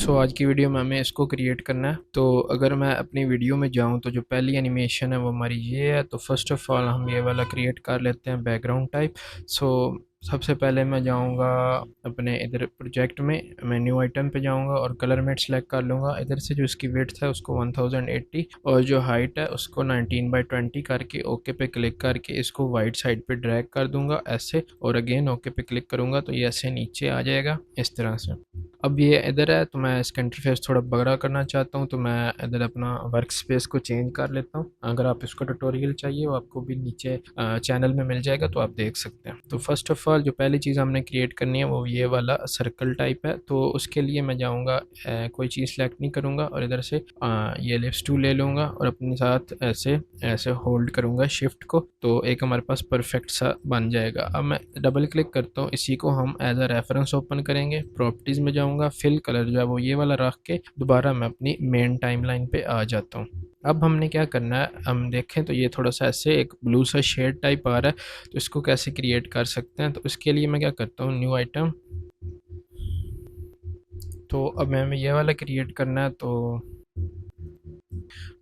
सो आज की वीडियो में हमें इसको क्रिएट करना है। तो अगर मैं अपनी वीडियो में जाऊं तो जो पहली एनिमेशन है वो हमारी ये है। तो फर्स्ट ऑफ ऑल हम ये वाला क्रिएट कर लेते हैं बैकग्राउंड टाइप। सो सबसे पहले मैं जाऊंगा अपने इधर प्रोजेक्ट में, मैं न्यू आइटम पे जाऊंगा और कलर मेट सेलेक्ट कर लूँगा। इधर से जो इसकी विड्थ है उसको 1080 और जो हाइट है उसको 19/20 करके ओके पे क्लिक करके इसको वाइट साइड पे ड्रैग कर दूंगा ऐसे, और अगेन ओके पे क्लिक करूंगा तो ये ऐसे नीचे आ जाएगा इस तरह से। अब ये इधर है तो मैं इसका इंटरफेस थोड़ा बड़ा करना चाहता हूँ, तो मैं इधर अपना वर्क स्पेस को चेंज कर लेता हूँ। अगर आप इसको ट्यूटोरियल चाहिए वो आपको भी नीचे चैनल में मिल जाएगा, तो आप देख सकते हैं। तो फर्स्ट ऑफ ऑल जो पहली चीज़ हमने क्रिएट करनी है वो ये वाला सर्कल टाइप है। तो उसके लिए मैं जाऊँगा, कोई चीज़ सेलेक्ट नहीं करूँगा और इधर से ये लिप्स टूल ले लूँगा और अपने साथ ऐसे ऐसे होल्ड करूँगा शिफ्ट को, तो एक हमारे पास परफेक्ट सा बन जाएगा। अब मैं डबल क्लिक करता हूँ, इसी को हम एज अ रेफरेंस ओपन करेंगे। प्रॉपर्टीज़ में जाऊँगा, फिल कलर जो है वो ये वाला रख के दोबारा मैं अपनी मेन टाइमलाइन पे आ जाता हूँ। अब हमने क्या करना है, हम देखें तो ये थोड़ा सा ऐसे एक ब्लू सा शेड टाइप आ रहा है, तो इसको कैसे क्रिएट कर सकते हैं। तो इसके लिए मैं क्या करता हूँ, न्यू आइटम। तो अब हमें ये वाला क्रिएट करना है।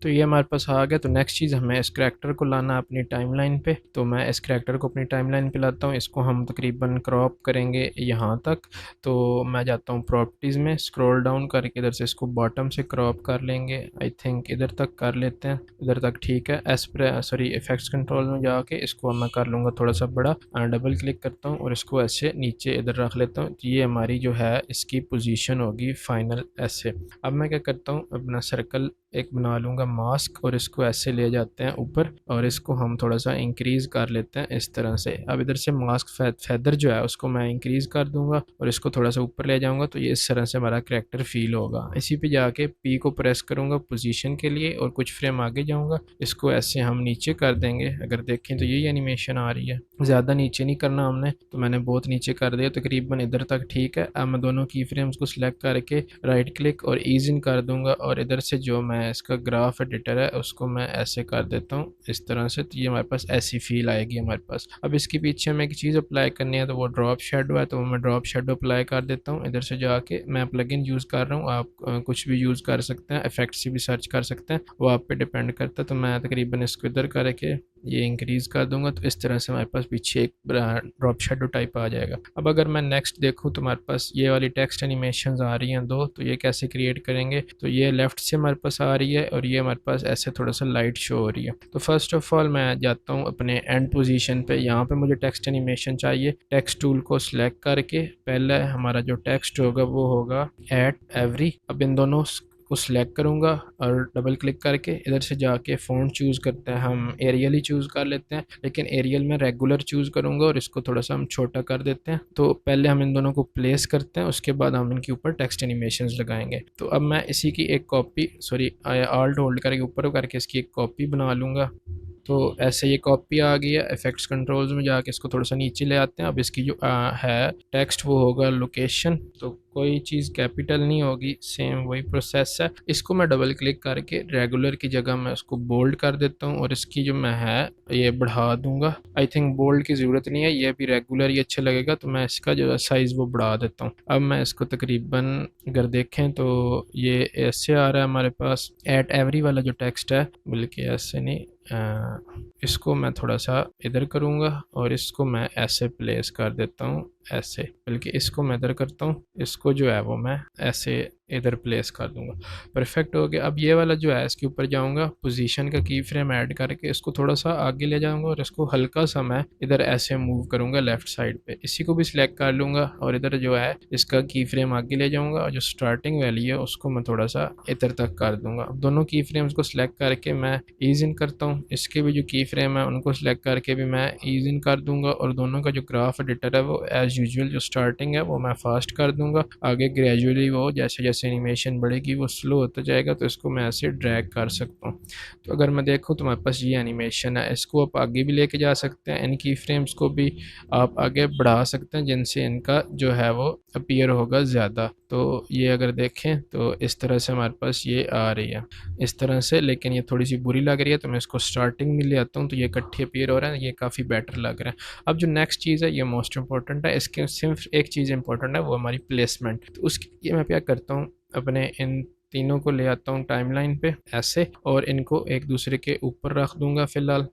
तो ये हमारे पास आ गया। तो नेक्स्ट चीज़ हमें इस करैक्टर को लाना है अपनी टाइमलाइन पे। तो मैं इस करैक्टर को अपनी टाइमलाइन पे लाता हूँ, इसको हम तकरीबन क्रॉप करेंगे यहाँ तक। तो मैं जाता हूँ प्रॉपर्टीज़ में, स्क्रॉल डाउन करके इधर से इसको बॉटम से क्रॉप कर लेंगे। आई थिंक इधर तक कर लेते हैं, इधर तक ठीक है। सॉरी इफेक्ट्स कंट्रोल में जाके इसको मैं कर लूँगा थोड़ा सा बड़ा। डबल क्लिक करता हूँ और इसको ऐसे नीचे इधर रख लेता हूँ। तो ये हमारी जो है इसकी पोजीशन होगी फाइनल ऐसे। अब मैं क्या करता हूँ, अपना सर्कल एक बना लूँगा मास्क और इसको ऐसे ले जाते हैं ऊपर और इसको हम थोड़ा सा इंक्रीज कर लेते हैं इस तरह से। अब इधर से मास्क फेदर जो है उसको मैं इंक्रीज कर दूंगा और इसको थोड़ा सा ऊपर ले जाऊंगा, तो ये इस तरह से हमारा करैक्टर फील होगा। इसी पे जाके पी को प्रेस करूंगा पोजीशन के लिए और कुछ फ्रेम आगे जाऊंगा, इसको ऐसे हम नीचे कर देंगे। अगर देखें तो यही एनिमेशन आ रही है, ज़्यादा नीचे नहीं करना हमने, तो मैंने बहुत नीचे कर दिया, तकरीबन इधर तक ठीक है। अब मैं दोनों की फ्रेम्स को सिलेक्ट करके राइट क्लिक और ईज इन कर दूंगा और इधर से जो मैं इसका ग्राफ एडिटर है उसको मैं ऐसे कर देता हूँ इस तरह से। तो ये हमारे पास ऐसी फील आएगी हमारे पास। अब इसके पीछे हमें एक चीज़ अप्लाई करनी है, तो वो ड्रॉप शेडो है, तो मैं ड्रॉप शेडो अप्लाई कर देता हूँ। इधर से जाके मैं प्लगइन यूज़ कर रहा हूँ, आप कुछ भी यूज़ कर सकते हैं, इफेक्ट से भी सर्च कर सकते हैं, वो आप पे डिपेंड करता है। तो मैं तकरीबन इसको इधर करके ये इंक्रीज़ कर दूंगा, तो इस तरह से हमारे पास पीछे एक ड्रॉप शेडो टाइप आ जाएगा। अब अगर मैं नेक्स्ट देखूँ तो हमारे पास ये वाली टेक्स्ट एनिमेशन आ रही हैं दो, तो ये कैसे क्रिएट करेंगे। तो ये लेफ्ट से हमारे पास आ रही है और ये हमारे पास ऐसे थोड़ा सा लाइट शो हो रही है। तो फर्स्ट ऑफ ऑल मैं जाता हूँ अपने एंड पोजीशन पे, यहाँ पे मुझे टेक्स्ट एनिमेशन चाहिए। टेक्स्ट टूल को सिलेक्ट करके पहले हमारा जो टेक्स्ट होगा वो होगा एट एवरी। अब इन दोनों को सिलेक्ट करूँगा और डबल क्लिक करके इधर से जाके फ़ॉन्ट चूज़ करते हैं, हम एरियल ही चूज़ कर लेते हैं, लेकिन एरियल में रेगुलर चूज़ करूँगा और इसको थोड़ा सा हम छोटा कर देते हैं। तो पहले हम इन दोनों को प्लेस करते हैं, उसके बाद हम इनके ऊपर टेक्स्ट एनिमेशंस लगाएंगे। तो अब मैं इसी की एक कॉपी, सॉरी आल्ट होल्ड करके ऊपर करके इसकी एक कॉपी बना लूँगा। तो ऐसे ये कॉपी आ गई है। इफेक्ट्स कंट्रोल्स में जाके इसको थोड़ा सा नीचे ले आते हैं। अब इसकी जो है टेक्स्ट वो होगा लोकेशन, तो कोई चीज़ कैपिटल नहीं होगी, सेम वही प्रोसेस है। इसको मैं डबल क्लिक करके रेगुलर की जगह मैं उसको बोल्ड कर देता हूँ और इसकी जो मैं है ये बढ़ा दूंगा। आई थिंक बोल्ड की ज़रूरत नहीं है, ये भी रेगुलर ही अच्छा लगेगा, तो मैं इसका जो है साइज़ वो बढ़ा देता हूँ। अब मैं इसको तकरीबन अगर देखें तो ये ऐसे आ रहा है हमारे पास। एट एवरी वाला जो टेक्स्ट है, बल्कि ऐसे नहीं, इसको मैं थोड़ा सा इधर करूँगा और इसको मैं ऐसे प्लेस कर देता हूँ ऐसे, बल्कि इसको मैं इधर करता हूँ, इसको जो है वो मैं ऐसे इधर प्लेस कर दूंगा। परफेक्ट हो गया। अब ये वाला जो है इसके ऊपर जाऊंगा, पोजीशन का की फ्रेम ऐड करके इसको थोड़ा सा आगे ले जाऊंगा और इसको हल्का सा मैं इधर ऐसे मूव करूंगा लेफ्ट साइड पे। इसी को भी सिलेक्ट कर लूंगा और इधर जो है इसका की फ्रेम आगे ले जाऊंगा और जो स्टार्टिंग वैल्यू है उसको मैं थोड़ा सा इधर तक कर दूंगा। अब दोनों की फ्रेम्स को सिलेक्ट करके मैं ईज इन करता हूँ, इसके भी जो की फ्रेम है उनको सिलेक्ट करके भी मैं ईज इन कर दूंगा और दोनों का जो ग्राफ एडिटर है वो एज यूजुअल जो स्टार्टिंग है वो मैं फास्ट कर दूंगा। आगे ग्रेजुअली वो जैसे जैसे एनिमेशन बढ़ेगी वो स्लो होता जाएगा, तो इसको मैं ऐसे ड्रैग कर सकता हूँ। तो अगर मैं देखूँ तो हमारे पास ये एनिमेशन है, इसको आप आगे भी लेके जा सकते हैं, इनकी फ्रेम्स को भी आप आगे बढ़ा सकते हैं जिनसे इनका जो है वो अपीयर होगा ज़्यादा। तो ये अगर देखें तो इस तरह से हमारे पास ये आ रही है इस तरह से, लेकिन ये थोड़ी सी बुरी लग रही है, तो मैं इसको स्टार्टिंग में ले आता हूँ तो ये इकट्ठे अपीयर हो रहा है, ये काफ़ी बेटर लग रहा है। अब जो नेक्स्ट चीज़ है ये मोस्ट इंपॉर्टेंट है, इसके सिर्फ एक चीज़ इंपॉर्टेंट है, वो हमारी प्लेसमेंट। तो उसके लिए मैं क्या करता हूँ, अपने इन तीनों को ले आता हूँ टाइमलाइन पे ऐसे, और इनको एक दूसरे के ऊपर रख दूंगा फ़िलहाल।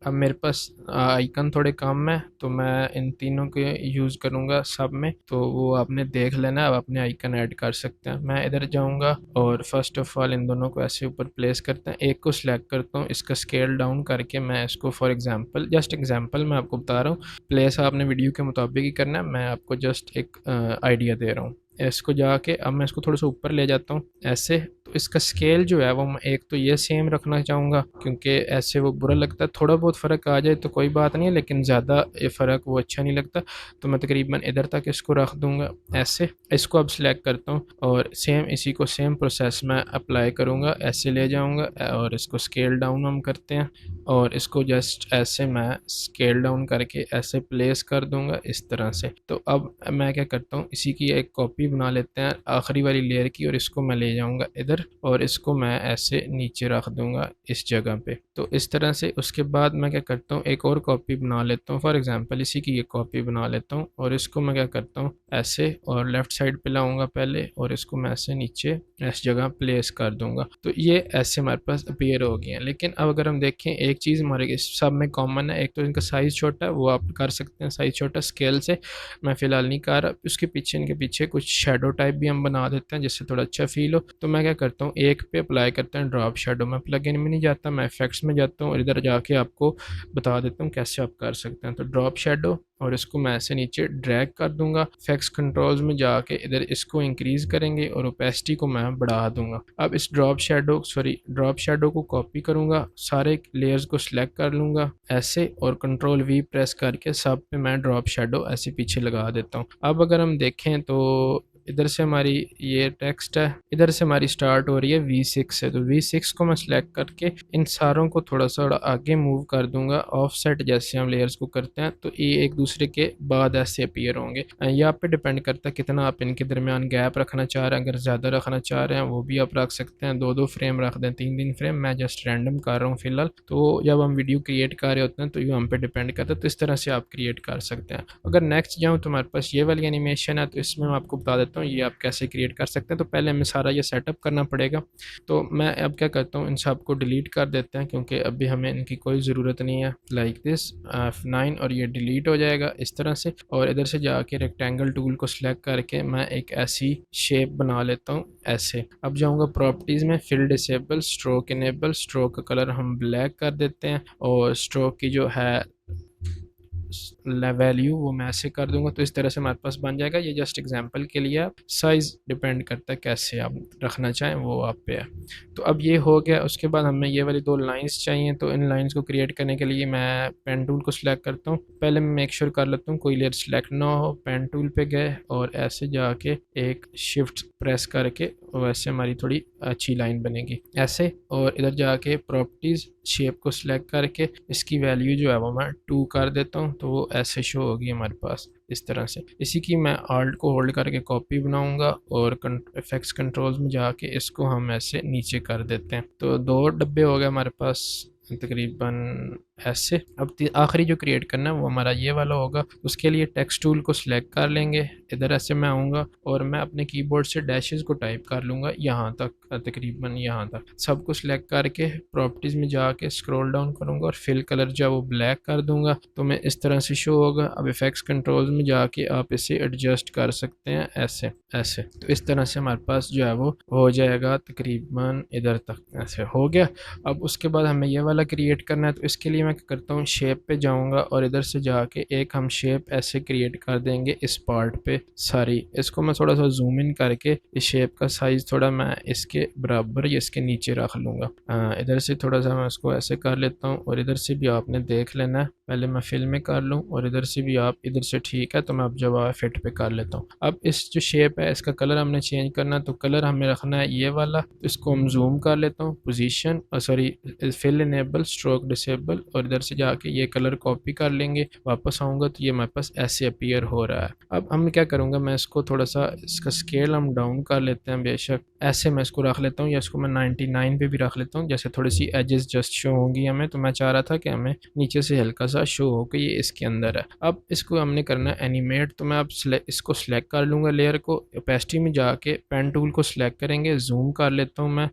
अब मेरे पास आइकन थोड़े कम है, तो मैं इन तीनों के यूज़ करूँगा सब में, तो वो आपने देख लेना, अब अपने आइकन ऐड कर सकते हैं। मैं इधर जाऊँगा और फर्स्ट ऑफ ऑल इन दोनों को ऐसे ऊपर प्लेस करते हैं। एक को सिलेक्ट करता हूँ, इसका स्केल डाउन करके मैं इसको फॉर एग्जांपल, जस्ट एग्जांपल मैं आपको बता रहा हूँ, प्लेस आपने वीडियो के मुताबिक ही करना है, मैं आपको जस्ट एक आइडिया दे रहा हूँ। इसको जाके अब मैं इसको थोड़ा सा ऊपर ले जाता हूँ ऐसे, तो इसका स्केल जो है वो मैं एक तो ये सेम रखना चाहूँगा, क्योंकि ऐसे वो बुरा लगता है। थोड़ा बहुत फ़र्क आ जाए तो कोई बात नहीं है, लेकिन ज़्यादा ये फ़र्क वो अच्छा नहीं लगता। तो मैं तकरीबन इधर तक इसको रख दूँगा ऐसे। इसको अब सिलेक्ट करता हूँ और सेम इसी को सेम प्रोसेस में अप्लाई करूँगा, ऐसे ले जाऊँगा और इसको स्केल डाउन हम करते हैं, और इसको जस्ट ऐसे मैं स्केल डाउन करके ऐसे प्लेस कर दूँगा इस तरह से। तो अब मैं क्या करता हूँ, इसी की एक कॉपी बना लेते हैं आखिरी वाली लेयर की, और इसको मैं ले जाऊँगा इधर और इसको मैं ऐसे नीचे रख दूँगा इस जगह पे। तो इस तरह से उसके बाद मैं क्या करता हूँ, एक और कॉपी बना लेता हूँ, फॉर एग्जांपल इसी की एक कॉपी बना लेता हूँ, और इसको मैं क्या करता हूँ ऐसे, और लेफ़्ट साइड पे लाऊंगा पहले, और इसको मैं ऐसे नीचे इस जगह प्लेस कर दूंगा। तो ये ऐसे हमारे पास अपीयर हो गए हैं। लेकिन अब अगर हम देखें, एक चीज़ हमारे सब में कॉमन है, एक तो इनका साइज़ छोटा है, वो आप कर सकते हैं साइज़ छोटा स्केल से, मैं फ़िलहाल नहीं कर रहा। उसके पीछे, इनके पीछे कुछ शेडो टाइप भी हम बना देते हैं जिससे थोड़ा अच्छा फील हो। तो मैं क्या करता हूँ, एक पे अप्लाई करते हैं ड्रॉप शेडो। मैं प्लगइन में नहीं जाता, मैं इफेक्ट्स में जाता हूँ और इधर जाके आपको बता देता हूँ कैसे आप कर सकते हैं। तो ड्रॉप शेडो, और इसको मैं ऐसे नीचे ड्रैग कर दूंगा। इफेक्ट्स कंट्रोल्स में जाके इधर इसको इंक्रीज़ करेंगे और ओपेसिटी को मैं बढ़ा दूंगा। अब इस ड्रॉप शेडो को कॉपी करूंगा, सारे लेयर्स को सिलेक्ट कर लूंगा ऐसे, और कंट्रोल वी प्रेस करके सब पे मैं ड्रॉप शेडो ऐसे पीछे लगा देता हूँ। अब अगर हम देखें तो इधर से हमारी ये टेक्स्ट है, इधर से हमारी स्टार्ट हो रही है V6 से, तो V6 को मैं सिलेक्ट करके इन सारों को थोड़ा सा आगे मूव कर दूंगा ऑफसेट, जैसे हम लेयर्स को करते हैं। तो ये एक दूसरे के बाद ऐसे अपीयर होंगे। ये आप पे डिपेंड करता है कितना आप इनके दरमियान गैप रखना चाह रहे हैं। अगर ज़्यादा रखना चाह रहे हैं वो भी आप रख सकते हैं, 2-2 फ्रेम रख दें, 3-3 फ्रेम। मैं जस्ट रैंडम कर रहा हूँ फ़िलहाल। तो जब हम वीडियो क्रिएट कर रहे होते हैं तो ये हम पे डिपेंड करता है, तो इस तरह से आप क्रिएट कर सकते हैं। अगर नेक्स्ट जाऊँ तो हमारे पास ये वाली एनिमेशन है, तो इसमें मैं आपको बता देता हूँ ये आप कैसे क्रिएट कर सकते हैं। तो पहले हमें सारा ये सेटअप करना पड़ेगा। तो मैं अब क्या करता हूँ, इन सब को डिलीट कर देते हैं क्योंकि अभी हमें इनकी कोई ज़रूरत नहीं है। लाइक दिस F9, और ये डिलीट हो जाएगा इस तरह से। और इधर से जाके रेक्टेंगल टूल को सिलेक्ट करके मैं एक ऐसी शेप बना लेता हूँ ऐसे। अब जाऊँगा प्रॉपर्टीज़ में, fill disable, stroke enable, stroke का कलर हम ब्लैक कर देते हैं, और स्ट्रोक की जो है वैल्यू वो मैं ऐसे कर दूंगा। तो इस तरह से हमारे पास बन जाएगा। ये जस्ट एग्जांपल के लिए, आप साइज़ डिपेंड करता है कैसे आप रखना चाहें, वो आप पे है। तो अब ये हो गया। उसके बाद हमें ये वाली 2 लाइंस चाहिए, तो इन लाइंस को क्रिएट करने के लिए मैं पेन टूल को सिलेक्ट करता हूँ। पहले मैं मेक श्योर कर लेता हूँ कोई लेयर सिलेक्ट ना हो। पेन टूल पे गए और ऐसे जाके एक शिफ्ट प्रेस करके वैसे हमारी थोड़ी अच्छी लाइन बनेगी ऐसे। और इधर जाके प्रॉपर्टीज़, शेप को सिलेक्ट करके इसकी वैल्यू जो है वो मैं 2 कर देता हूँ, तो वो ऐसे शो होगी हमारे पास इस तरह से। इसी की मैं आल्ट को होल्ड करके कॉपी बनाऊंगा, और इफेक्ट्स कंट्रोल्स में जाके इसको हम ऐसे नीचे कर देते हैं। तो 2 डब्बे हो गए हमारे पास तकरीबन ऐसे। अब आखिरी जो क्रिएट करना है वो हमारा ये वाला होगा। उसके लिए टेक्स्ट टूल को सिलेक्ट कर लेंगे, इधर ऐसे मैं आऊँगा और मैं अपने कीबोर्ड से डैशेस को टाइप कर लूँगा यहाँ तक, तकरीबन यहाँ तक सबको सिलेक्ट करके प्रॉपर्टीज़ में जाके स्क्रॉल डाउन करूँगा और फिल कलर जो है वो ब्लैक कर दूँगा। तो मैं इस तरह से शो होगा। अब इफेक्ट्स कंट्रोल्स में जाके आप इसे एडजस्ट कर सकते हैं ऐसे ऐसे। तो इस तरह से हमारे पास जो है वो हो जाएगा, तकरीबन इधर तक ऐसे हो गया। अब उसके बाद हमें ये वाला क्रिएट करना है, तो इसके लिए मैं क्या करता हूँ, शेप पे जाऊँगा और इधर से जाके एक हम शेप ऐसे क्रिएट कर देंगे इस पार्ट पे सारी। इसको मैं थोड़ा सा जूम इन करके इस शेप का साइज़ थोड़ा मैं इसके बराबर या इसके नीचे रख लूँगा। इधर से थोड़ा सा मैं इसको ऐसे कर लेता हूँ, और इधर से भी आपने देख लेना है। पहले मैं फिल में कर लूँ, और इधर से भी आप इधर से ठीक है, तो मैं अब जब फिट पे कर लेता हूँ। अब इस जो शेप है इसका कलर हमने चेंज करना, तो कलर हमें रखना है ये वाला। तो इसको हम जूम कर लेता हूँ, position sorry fill enable, stroke disable, और इधर से जाके ये कलर कॉपी कर लेंगे। वापस आऊँगा तो ये मेरे पास ऐसे अपीयर हो रहा है। अब हम क्या करूँगा, मैं इसको थोड़ा सा इसका स्केल हम डाउन कर लेते हैं बेशक ऐसे। मैं इसको रख लेता हूँ, या इसको मैं 99 पे भी रख लेता हूँ, जैसे थोड़ी सी एजेस जस्ट शो होंगी हमें। तो मैं चाह रहा था कि हमें नीचे से हल्का सा सा शो हो कि ये इसके अंदर है। अब इसको हमने करना है एनिमेट, तो मैं अब इसको सिलेक्ट कर लूँगा, लेयर को ओपेसिटी में जाके पेन टूल को सिलेक्ट करेंगे, जूम कर लेता हूँ मैं,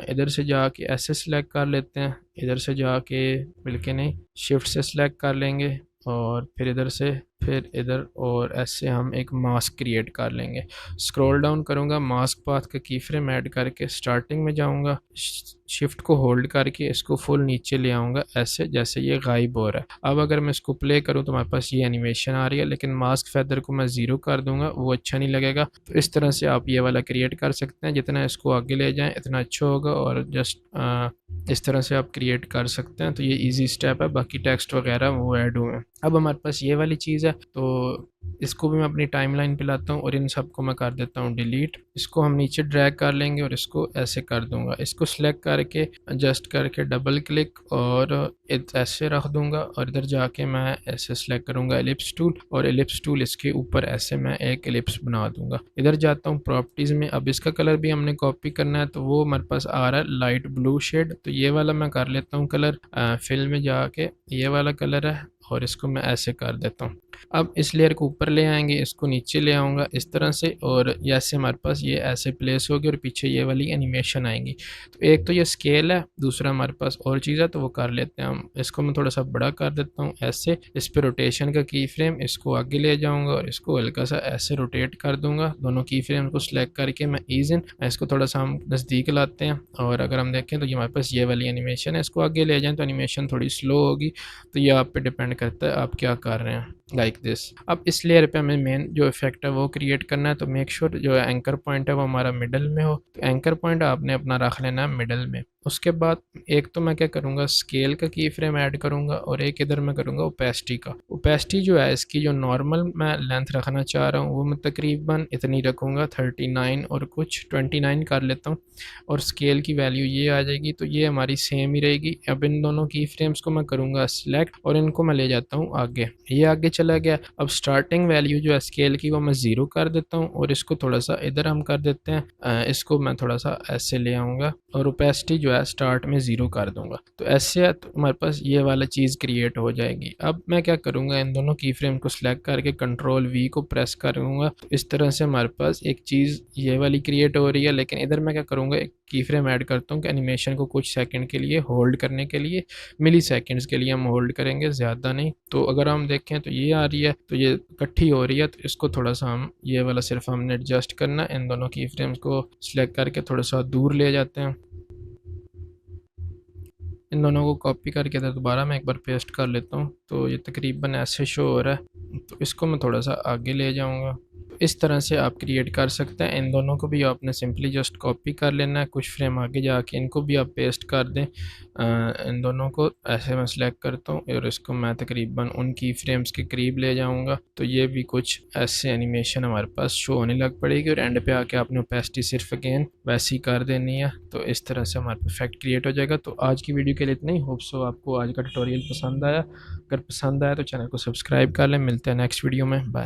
इधर से जाके ऐसे सिलेक्ट कर लेते हैं, इधर से जाके बल्कि नहीं शिफ्ट से सिलेक्ट कर लेंगे और फिर इधर से फिर इधर, और ऐसे हम एक मास्क क्रिएट कर लेंगे। स्क्रॉल डाउन करूँगा, मास्क पाथ का की फ्रेम ऐड करके स्टार्टिंग में जाऊँगा, शिफ्ट को होल्ड करके इसको फुल नीचे ले आऊँगा ऐसे जैसे ये गायब हो रहा है। अब अगर मैं इसको प्ले करूँ तो हमारे पास ये एनिमेशन आ रही है, लेकिन मास्क फेदर को मैं ज़ीरो कर दूंगा, वो अच्छा नहीं लगेगा। तो इस तरह से आप ये वाला क्रिएट कर सकते हैं, जितना इसको आगे ले जाएं इतना अच्छा होगा, और जस्ट इस तरह से आप क्रिएट कर सकते हैं। तो ये इजी स्टेप है, बाकी टेक्स्ट वगैरह वो ऐड हुए हैं। अब हमारे पास ये वाली चीज़ है, तो इसको भी मैं अपनी टाइमलाइन पे लाता हूँ और इन सबको मैं कर देता हूँ डिलीट। इसको हम नीचे ड्रैग कर लेंगे और इसको ऐसे कर दूंगा, इसको सिलेक्ट करके एडजस्ट करके डबल क्लिक और ऐसे रख दूंगा, और इधर जाके मैं ऐसे सिलेक्ट करूंगा एलिप्स टूल, और एलिप्स टूल इसके ऊपर ऐसे मैं एक एलिप्स बना दूंगा। इधर जाता हूँ प्रॉपर्टीज़ में, अब इसका कलर भी हमने कॉपी करना है, तो वो हमारे पास आ रहा है लाइट ब्लू शेड, तो ये वाला मैं कर लेता हूँ कलर, फिल में जाके ये वाला कलर है और इसको मैं ऐसे कर देता हूँ। अब इस लेयर को ऊपर ले आएंगे, इसको नीचे ले आऊँगा इस तरह से, और जैसे हमारे पास ये ऐसे प्लेस होगी और पीछे ये वाली एनिमेशन आएंगी। तो एक तो ये स्केल है, दूसरा हमारे पास और चीज़ है, तो वो कर लेते हैं हम। इसको मैं थोड़ा सा बड़ा कर देता हूँ ऐसे, इस पर रोटेशन का की फ्रेम, इसको आगे ले जाऊँगा और इसको हल्का सा ऐसे रोटेट कर दूँगा। दोनों की फ्रेम को सिलेक्ट करके मैं ईज इन, इसको थोड़ा सा हम नज़दीक लाते हैं, और अगर हम देखें तो ये हमारे पास ये वाली एनिमेशन है। इसको आगे ले जाएँ तो एनिमेशन थोड़ी स्लो होगी, तो ये आप पे डिपेंड करता है आप क्या कर रहे हैं, लाइक दिस। अब इस लेयर पे हमें मेन जो इफेक्ट है वो क्रिएट करना है, तो मेक श्योर जो एंकर पॉइंट है वो हमारा मिडल में हो। तो एंकर पॉइंट आपने अपना रख लेना है मिडल में। उसके बाद एक तो मैं क्या करूँगा, स्केल का की फ्रेम ऐड करूँगा, और एक इधर मैं करूँगा ओपेसिटी का। ओपेसिटी जो है इसकी जो नॉर्मल मैं लेंथ रखना चाह रहा हूँ वो मैं तकरीबन इतनी रखूँगा, 39 और कुछ 29 कर लेता हूँ, और स्केल की वैल्यू ये आ जाएगी, तो ये हमारी सेम ही रहेगी। अब इन दोनों की फ्रेम्स को मैं करूँगा सिलेक्ट और इनको मैं ले जाता हूँ आगे, ये आगे चला गया। अब स्टार्टिंग वैल्यू जो है स्केल की वो मैं ज़ीरो कर देता हूँ, और इसको थोड़ा सा इधर हम कर देते हैं, इसको मैं थोड़ा सा ऐसे ले आऊँगा, और ओपेसिटी जो है स्टार्ट में ज़ीरो कर दूंगा। तो ऐसे है, तो हमारे पास ये वाला चीज़ क्रिएट हो जाएगी। अब मैं क्या करूँगा, इन दोनों की फ्रेम को सिलेक्ट करके कंट्रोल वी को प्रेस करूँगा, तो इस तरह से हमारे पास एक चीज़ ये वाली क्रिएट हो रही है। लेकिन इधर मैं क्या करूँगा, एक की फ्रेम ऐड करता हूँ कि एनिमेशन को कुछ सेकंड के लिए होल्ड करने के लिए, मिली सेकेंड्स के लिए हम होल्ड करेंगे, ज़्यादा नहीं। तो अगर हम देखें तो ये आ रही है, तो ये इकट्ठी हो रही है, तो इसको थोड़ा सा हम ये वाला सिर्फ हमने एडजस्ट करना है। इन दोनों की फ्रेम्स को सिलेक्ट करके थोड़ा सा दूर ले जाते हैं, इन दोनों को कॉपी करके इधर दोबारा मैं एक बार पेस्ट कर लेता हूँ, तो ये तकरीबन ऐसे शो हो रहा है। तो इसको मैं थोड़ा सा आगे ले जाऊँगा। तो इस तरह से आप क्रिएट कर सकते हैं। इन दोनों को भी आपने सिंपली जस्ट कॉपी कर लेना है, कुछ फ्रेम आगे जाके इनको भी आप पेस्ट कर दें। इन दोनों को ऐसे मैं सिलेक्ट करता हूँ और इसको मैं तकरीबन उन की फ्रेम्स के करीब ले जाऊँगा, तो ये भी कुछ ऐसे एनिमेशन हमारे पास शो होने लग पड़ेगी, और एंड पे आके आपने ओपेसिटी सिर्फ अगेन वैसी कर देनी है। तो इस तरह से हमारा इफेक्ट क्रिएट हो जाएगा। तो आज की वीडियो के लिए इतना ही। होप सो आपको आज का ट्यूटोरियल पसंद आया। अगर पसंद आया तो चैनल को सब्सक्राइब कर लें। मिलते हैं नेक्स्ट वीडियो में, बाय।